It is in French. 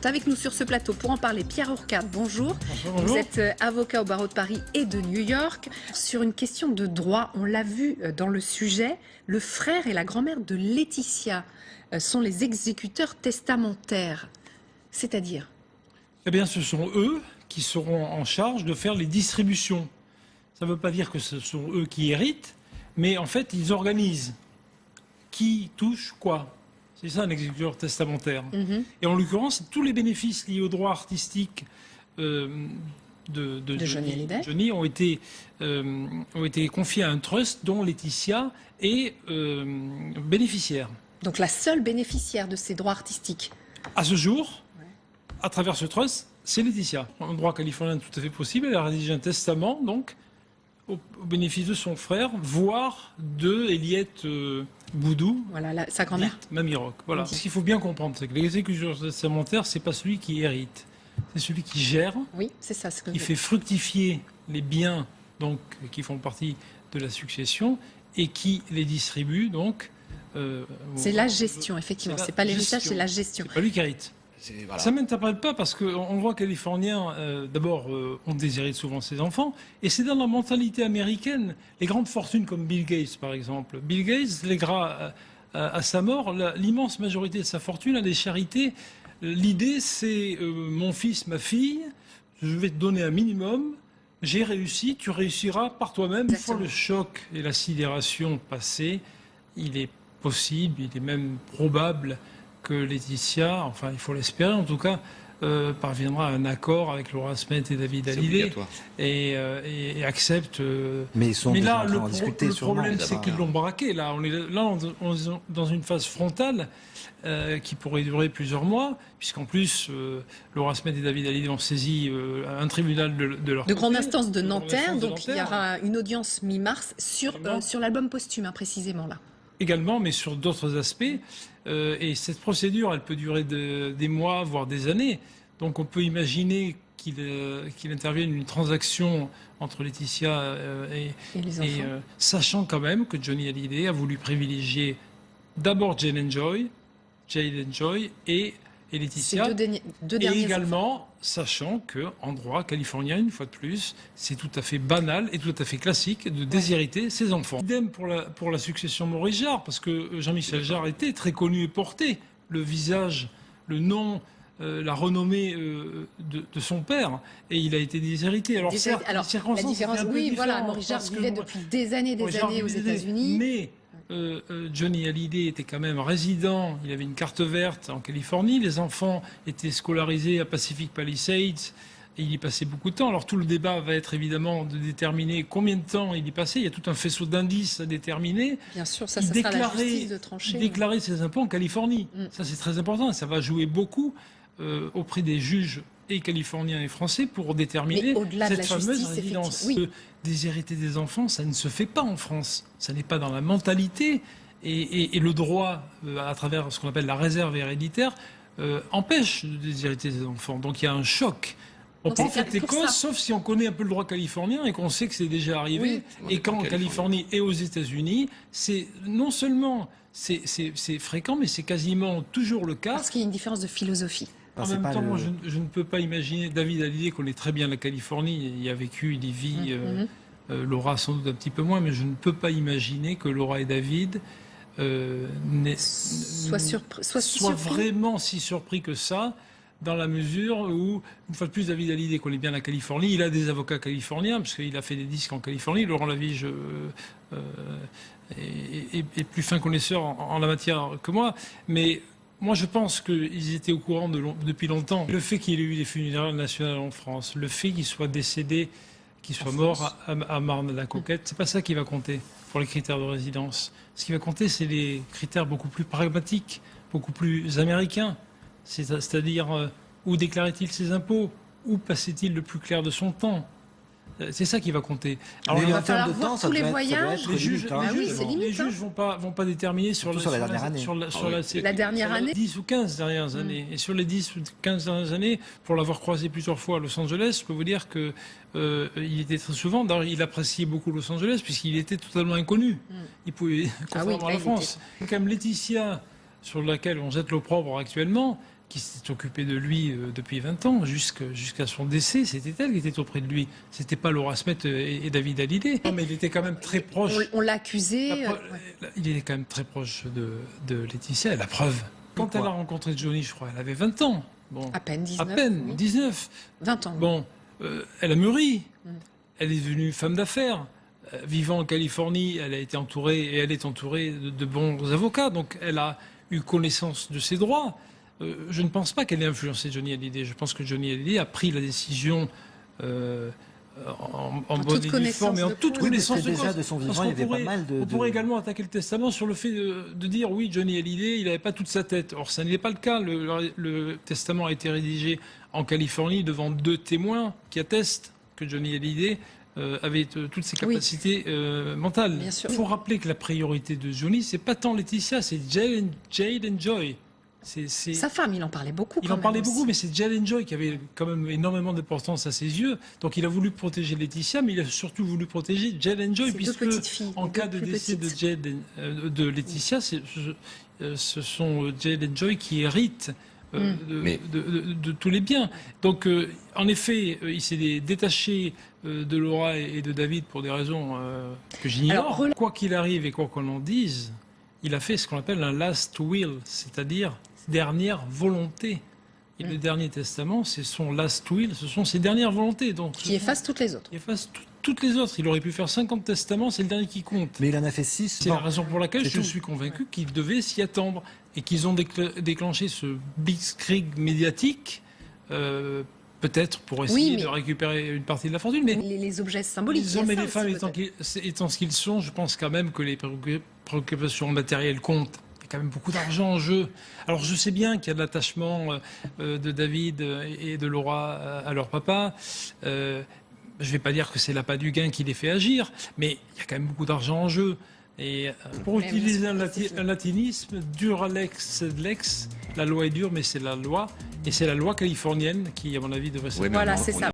Avec nous sur ce plateau pour en parler, Pierre Hourcade, bonjour. Bonjour. Vous êtes avocat au barreau de Paris et de New York. Sur une question de droit, on l'a vu dans le sujet, le frère et la grand-mère de Laetitia sont les exécuteurs testamentaires. C'est-à-dire ? Eh bien, ce sont eux qui seront en charge de faire les distributions. Ça ne veut pas dire que ce sont eux qui héritent, mais en fait, ils organisent qui touche quoi. C'est ça un exécuteur testamentaire. Et en l'occurrence, tous les bénéfices liés au droit artistique de Johnny Hallyday ont été confiés à un trust dont Laetitia est bénéficiaire. Donc la seule bénéficiaire de ces droits artistiques. À ce jour, à travers ce trust, c'est Laetitia. En droit californien tout à fait possible, elle a rédigé un testament, donc, au bénéfice de son frère, voire de Eliette Boudou, Voilà, sa grand-mère. Mamie Rock. Voilà. Ce qu'il faut bien comprendre, c'est que l'exécuteur testamentaire, c'est pas celui qui hérite, c'est celui qui gère, Oui, c'est ça. Ce que qui fait fructifier les biens donc, qui font partie de la succession et qui les distribue. Donc, c'est la gestion, effectivement. C'est pas l'héritage, c'est la gestion. C'est pas lui qui hérite. Voilà. Ça ne m'interprète pas parce qu'on voit californiens, d'abord, on déshérite souvent ses enfants. Et c'est dans la mentalité américaine. Les grandes fortunes comme Bill Gates, par exemple. Bill Gates lèguera à sa mort l'immense majorité de sa fortune à des charités. L'idée, c'est mon fils, ma fille, je vais te donner un minimum. J'ai réussi, tu réussiras par toi-même. Une fois le choc et la sidération passés, il est possible, il est même probable que Laetitia, enfin il faut l'espérer en tout cas, parviendra à un accord avec Laura Smith et David Hallyday et accepte. Mais ils sont là, en train d'en discuter le sûrement. problème, c'est qu'ils l'ont braqué. Là, on est dans une phase frontale qui pourrait durer plusieurs mois, puisqu'en plus, Laura Smith et David Hallyday ont saisi un tribunal de leur De grande côté, instance de grande Nanterre, instance de donc il y Nanterre. aura une audience mi-mars sur l'album posthume, hein, précisément là. Également, mais sur d'autres aspects. Et cette procédure, elle peut durer des mois, voire des années. Donc on peut imaginer qu'il intervienne une transaction entre Laetitia et les enfants. sachant quand même que Johnny Hallyday a voulu privilégier d'abord Jade Joy et Laetitia. Ces deux derniers et également, sachant qu'en droit californien, une fois de plus, c'est tout à fait banal et tout à fait classique de déshériter ses enfants. Idem pour la succession Maurice Jarre, parce que Jean-Michel Jarre était très connu et porté. Le visage, le nom, la renommée de son père, et il a été déshérité. Alors, certes, les circonstances la différence, étaient un peu oui, voilà, différentes, Maurice Jarre parce que vivait depuis des années aux États-Unis. Mais Johnny Hallyday était quand même résident, il avait une carte verte en Californie, les enfants étaient scolarisés à Pacific Palisades et il y passait beaucoup de temps. Alors tout le débat va être évidemment de déterminer combien de temps il y passait, il y a tout un faisceau d'indices à déterminer. Bien sûr, ça sera la justice de trancher. Il déclarait ses impôts en Californie, ça c'est très important, et ça va jouer beaucoup auprès des juges et californiens et français pour déterminer cette fameuse résidence. Oui. Déshériter des enfants, ça ne se fait pas en France. Ça n'est pas dans la mentalité. Et le droit, à travers ce qu'on appelle la réserve héréditaire, empêche de déshériter des enfants. Donc il y a un choc. On peut faire des causes, sauf si on connaît un peu le droit californien et qu'on sait que c'est déjà arrivé. Oui. Et quand en Californie et aux États-Unis, c'est non seulement c'est fréquent, mais c'est quasiment toujours le cas. Parce qu'il y a une différence de philosophie. En même temps, je ne peux pas imaginer David Hallyday connaît très bien la Californie, il y a vécu, il y vit, Laura sans doute un petit peu moins, mais je ne peux pas imaginer que Laura et David soient vraiment si surpris que ça, dans la mesure où, une fois de plus, David Hallyday connaît bien la Californie, il a des avocats californiens, parce qu'il a fait des disques en Californie, Laurent Lavige est plus fin connaisseur en la matière que moi, mais moi, je pense qu'ils étaient au courant depuis longtemps. Le fait qu'il ait eu des funérailles nationales en France, le fait qu'il soit décédé, qu'il soit mort à Marne-la-Coquette, c'est pas ça qui va compter pour les critères de résidence. Ce qui va compter, c'est les critères beaucoup plus pragmatiques, beaucoup plus américains. C'est-à-dire, où déclarait-il ses impôts? Où passait-il le plus clair de son temps? C'est ça qui va compter. Alors, il va falloir voir tous les voyages. Les juges ne vont pas déterminer sur la dernière année. La dernière année. 10 ou 15 dernières années. Et sur les 10 ou 15 dernières années, pour l'avoir croisé plusieurs fois à Los Angeles, je peux vous dire que il était très souvent, d'ailleurs, il appréciait beaucoup Los Angeles puisqu'il était totalement inconnu. Il pouvait, contrairement à la France. Comme Laetitia, sur laquelle on jette l'opprobre actuellement, qui s'est occupée de lui depuis 20 ans, jusqu'à son décès. C'était elle qui était auprès de lui. C'était pas Laura Smet et David Hallyday. Non, mais il était quand même très proche. On l'a accusé. Il était quand même très proche de Laetitia. Et la preuve, quand elle a rencontré Johnny, je crois, elle avait 20 ans. Bon, à peine 19. À peine, oui. 19. 20 ans. Bon, elle a mûri. Elle est devenue femme d'affaires. Vivant en Californie, elle a été entourée, et elle est entourée de bons avocats. Donc, elle a eu connaissance de ses droits. Je ne pense pas qu'elle ait influencé Johnny Hallyday. Je pense que Johnny Hallyday a pris la décision en bonne et due forme et en toute connaissance de cause. Déjà de son vivant, il y avait pas mal de... On pourrait également attaquer le testament sur le fait de dire oui, Johnny Hallyday, il n'avait pas toute sa tête. Or, ça n'est pas le cas. Le testament a été rédigé en Californie devant 2 témoins qui attestent que Johnny Hallyday avait toutes ses capacités mentales. Il faut rappeler que la priorité de Johnny, c'est pas tant Laetitia, c'est Jade and Joy. Sa femme, il en parlait beaucoup. Il en parlait beaucoup, mais c'est Jade and Joy qui avait quand même énormément d'importance à ses yeux. Donc il a voulu protéger Laetitia, mais il a surtout voulu protéger Jade and Joy, puisque en cas de décès de Laetitia, ce sont Jade and Joy qui héritent de tous les biens. Donc, en effet, il s'est détaché de Laura et de David pour des raisons que j'ignore. Quoi qu'il arrive et quoi qu'on en dise, il a fait ce qu'on appelle un last will, c'est-à-dire dernière volonté. Et le dernier testament, c'est son last will, ce sont ses dernières volontés. Donc, qui efface toutes les autres. Qui efface toutes les autres. Il aurait pu faire 50 testaments, c'est le dernier qui compte. Mais il en a fait 6. C'est la raison pour laquelle je suis convaincu qu'ils devaient s'y attendre et qu'ils ont déclenché ce blitzkrieg médiatique, peut-être pour essayer de récupérer une partie de la fortune. Mais les objets symboliques. Les hommes et les femmes étant ce qu'ils sont, je pense quand même que les préoccupations matérielles comptent. Il y a quand même beaucoup d'argent en jeu. Alors je sais bien qu'il y a de l'attachement de David et de Laura à leur papa. Je ne vais pas dire que c'est l'appât du gain qui les fait agir, mais il y a quand même beaucoup d'argent en jeu. Et pour utiliser un latinisme, dura lex lex, la loi est dure, mais c'est la loi. Et c'est la loi californienne qui, à mon avis, devrait se... Voilà, c'est ça.